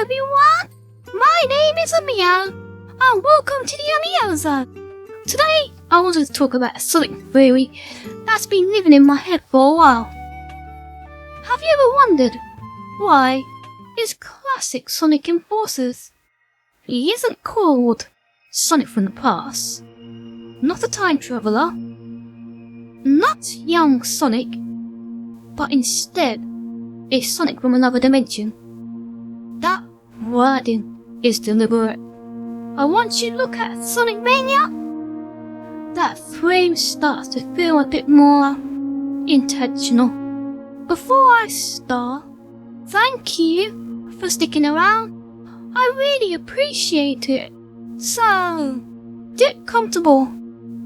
everyone! My name is Meow, and welcome to the Meow Zone. Today, I wanted to talk about a Sonic theory that's been living in my head for a while. Have you ever wondered why is classic Sonic Enforcers? He isn't called Sonic from the past, not a time traveler, not young Sonic, but instead a Sonic from another dimension. That wording is deliberate. I want you to look at Sonic Mania. That frame starts to feel a bit more intentional. Before I start, thank you for sticking around. I really appreciate it. So, get comfortable,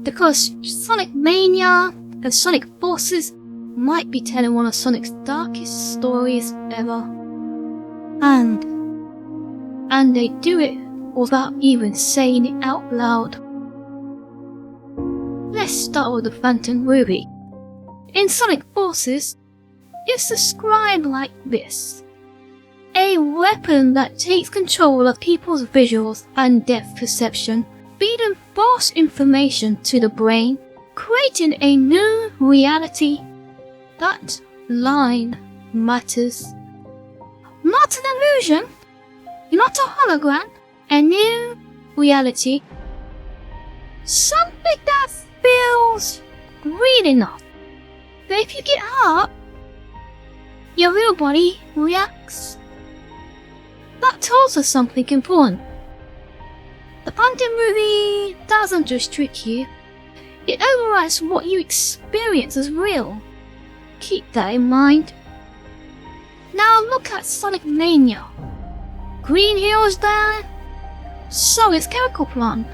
because Sonic Mania and Sonic Forces might be telling one of Sonic's darkest stories ever. And they do it without even saying it out loud. Let's start with the Phantom Ruby. In Sonic Forces, it's described like this: a weapon that takes control of people's visuals and depth perception, feeding false information to the brain, creating a new reality. That line matters. Not an illusion, not a hologram, a new reality. Something that feels real enough that if you get hurt, your real body reacts. That tells us something important. The Phantom Ruby doesn't just trick you, it overrides what you experience as real. Keep that in mind. Now look at Sonic Mania. Green Hill's there, so is Chemical Plant.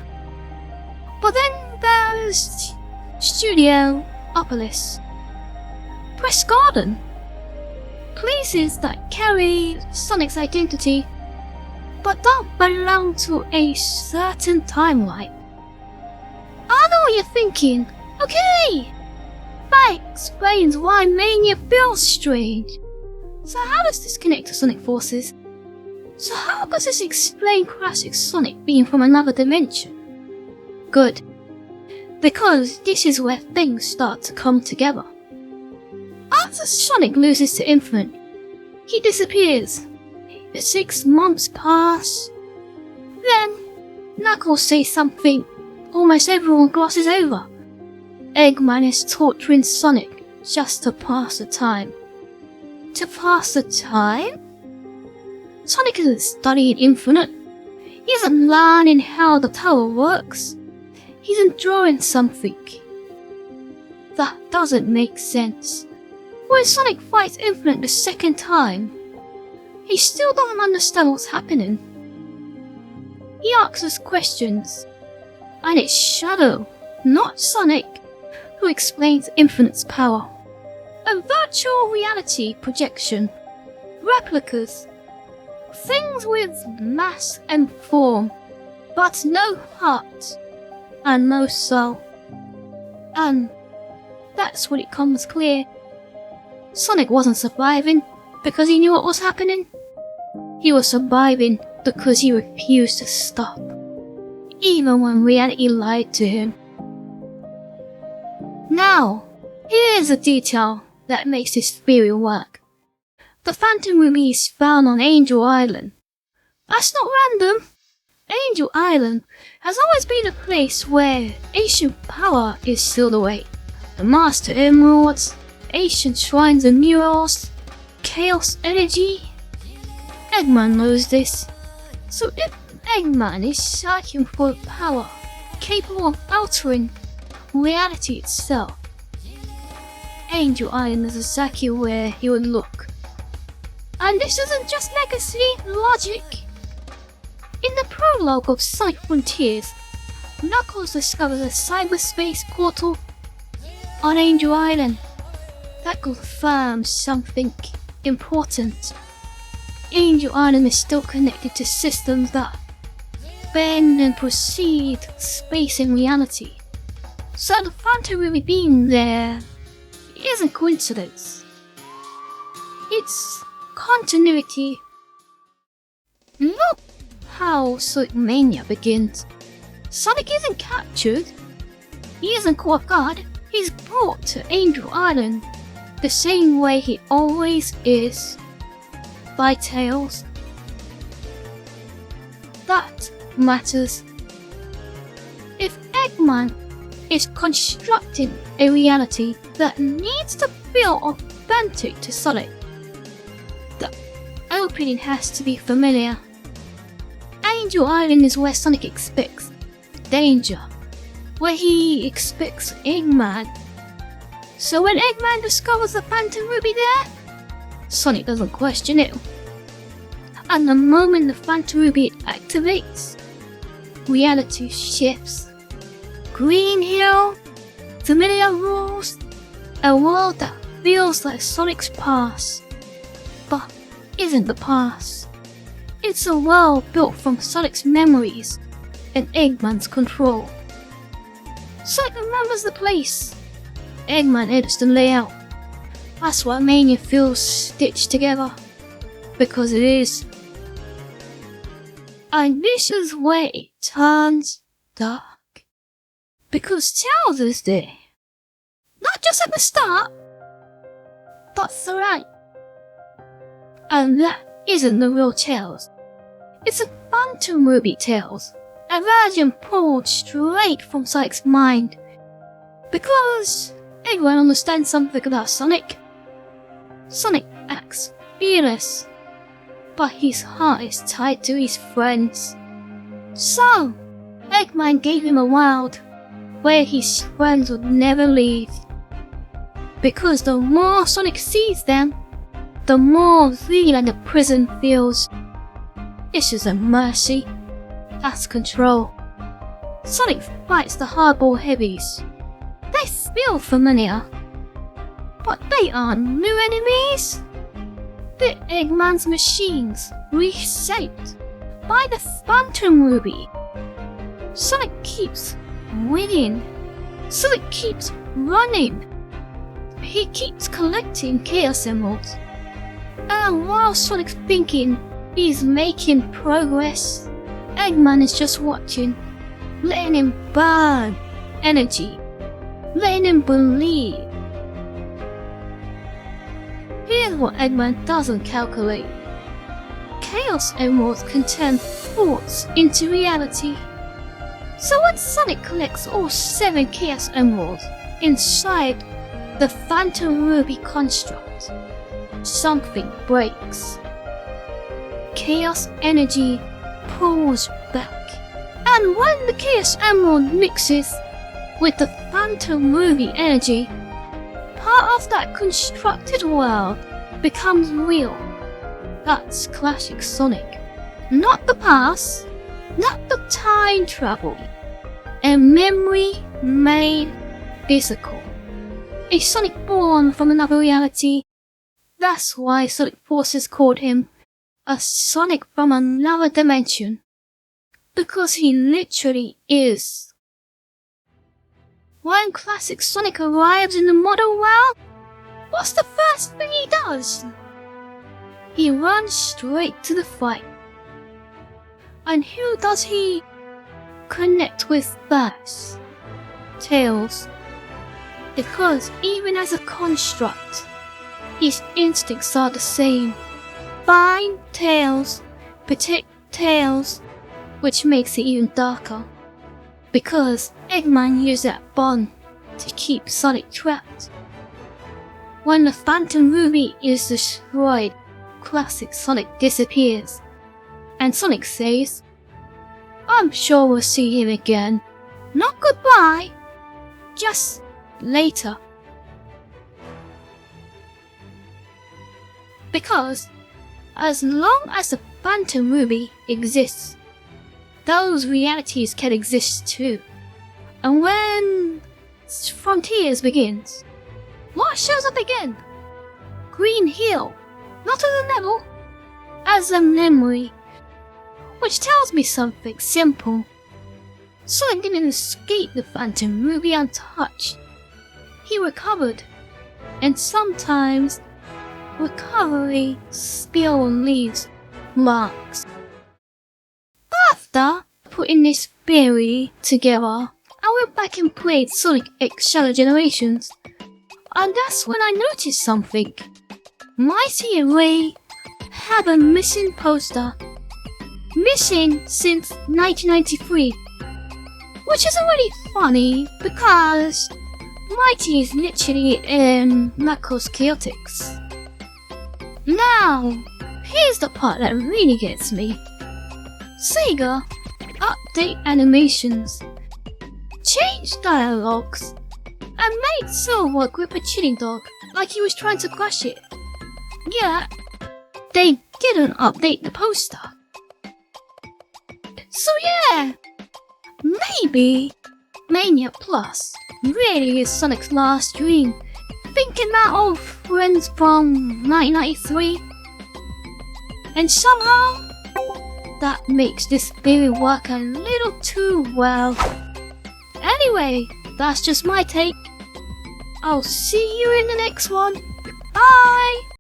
But then there's Studiopolis, Press Garden, places that carry Sonic's identity but don't belong to a certain timeline. I know what you're thinking. Okay, that explains why Mania feels strange. So how does this connect to Sonic Forces? So how does this explain classic Sonic being from another dimension? Good, because this is where things start to come together. After Sonic loses to Infinite, he disappears. 6 months pass. Then Knuckles says something almost everyone glosses over. Eggman is torturing Sonic just to pass the time. To pass the time? Sonic isn't studying Infinite. He isn't learning how the tower works. He's enjoying something. That doesn't make sense. When Sonic fights Infinite the second time, he still doesn't understand what's happening. He asks us questions, and it's Shadow, not Sonic, who explains Infinite's power. A virtual reality projection, replicas, things with mass and form, but no heart and no soul. And that's when it comes clear. Sonic wasn't surviving because he knew what was happening. He was surviving because he refused to stop, even when reality lied to him. Now, here's a detail that makes this theory work. The Phantom Ruby is found on Angel Island. That's not random. Angel Island has always been a place where ancient power is sealed away. The Master Emeralds, ancient shrines and murals, chaos energy. Eggman knows this. So if Eggman is searching for power capable of altering reality itself, Angel Island is exactly where he would look. And this isn't just legacy logic. In the prologue of Sonic Frontiers, Knuckles discovers a cyberspace portal on Angel Island that confirms something important. Angel Island is still connected to systems that bend and precede space and reality. So the Phantom Ruby being there isn't coincidence. It's continuity. how Sonic Mania begins. Sonic isn't captured. He isn't caught guard. He's brought to Angel Island the same way he always is, by Tails. That matters. If Eggman is constructing a reality that needs to feel authentic to Sonic, the opening has to be familiar. Angel Island is where Sonic expects danger, where he expects Eggman. So when Eggman discovers the Phantom Ruby there, Sonic doesn't question it. And the moment the Phantom Ruby activates, reality shifts. Green Hill, familiar rules, a world that feels like Sonic's past, but isn't the past. It's a world built from Sonic's memories and Eggman's control. Sonic remembers the place. Eggman edits the layout. That's why Mania feels stitched together. Because it is. And this is where it turns dark. Because Tails is there. Not just at the start, but throughout. And that isn't the real Tails. It's a Phantom Ruby Tails. A version pulled straight from Sonic's mind. Because everyone understands something about Sonic. Sonic acts fearless, but his heart is tied to his friends. So, Eggman gave him a world where his friends would never leave. Because the more Sonic sees them, the more real and the prison feels. This isn't mercy, that's control. Sonic fights the hardball heavies. They feel familiar, but they aren't new enemies. They're Eggman's machines, reshaped by the Phantom Ruby. Sonic keeps winning. Sonic keeps running. He keeps collecting Chaos Emeralds. And while Sonic's thinking he's making progress, Eggman is just watching, letting him burn energy, letting him believe. Here's what Eggman doesn't calculate. Chaos Emeralds can turn thoughts into reality. So when Sonic collects all 7 Chaos Emeralds inside the Phantom Ruby construct, something breaks. Chaos energy pulls back. And when the Chaos Emerald mixes with the Phantom Ruby energy, part of that constructed world becomes real. That's classic Sonic. Not the past, not the time travel. A memory made physical. A Sonic born from another reality. That's why Sonic Forces called him a Sonic from another dimension. Because he literally is. When classic Sonic arrives in the modern world, what's the first thing he does? He runs straight to the fight. And who does he connect with first? Tails. Because even as a construct, his instincts are the same. Find Tails, protect Tails, which makes it even darker. Because Eggman used that bond to keep Sonic trapped. When the Phantom Ruby is destroyed, classic Sonic disappears. And Sonic says, I'm sure we'll see him again. Not goodbye, just later. Because as long as the Phantom Ruby exists, those realities can exist too. And when Frontiers begins, what shows up again? Green Hill, not as a level, as a memory. Which tells me something simple. Sonic didn't escape the Phantom Ruby untouched. He recovered. And sometimes recovery still leaves marks. After putting this theory together, I went back and played Sonic X Shadow Generations, and that's when I noticed something. Mighty and Ray have a missing poster. Missing since 1993. Which is already funny because Mighty is literally in Knuckles Chaotix. Now, here's the part that really gets me. Sega update animations, change dialogues, and made Silver grip a chilling dog like he was trying to crush it. Yet, they didn't update the poster. So yeah, maybe Mania Plus really is Sonic's last dream, thinking that of friends from 1993. And somehow, that makes this theory work a little too well. Anyway, that's just my take. I'll see you in the next one. Bye!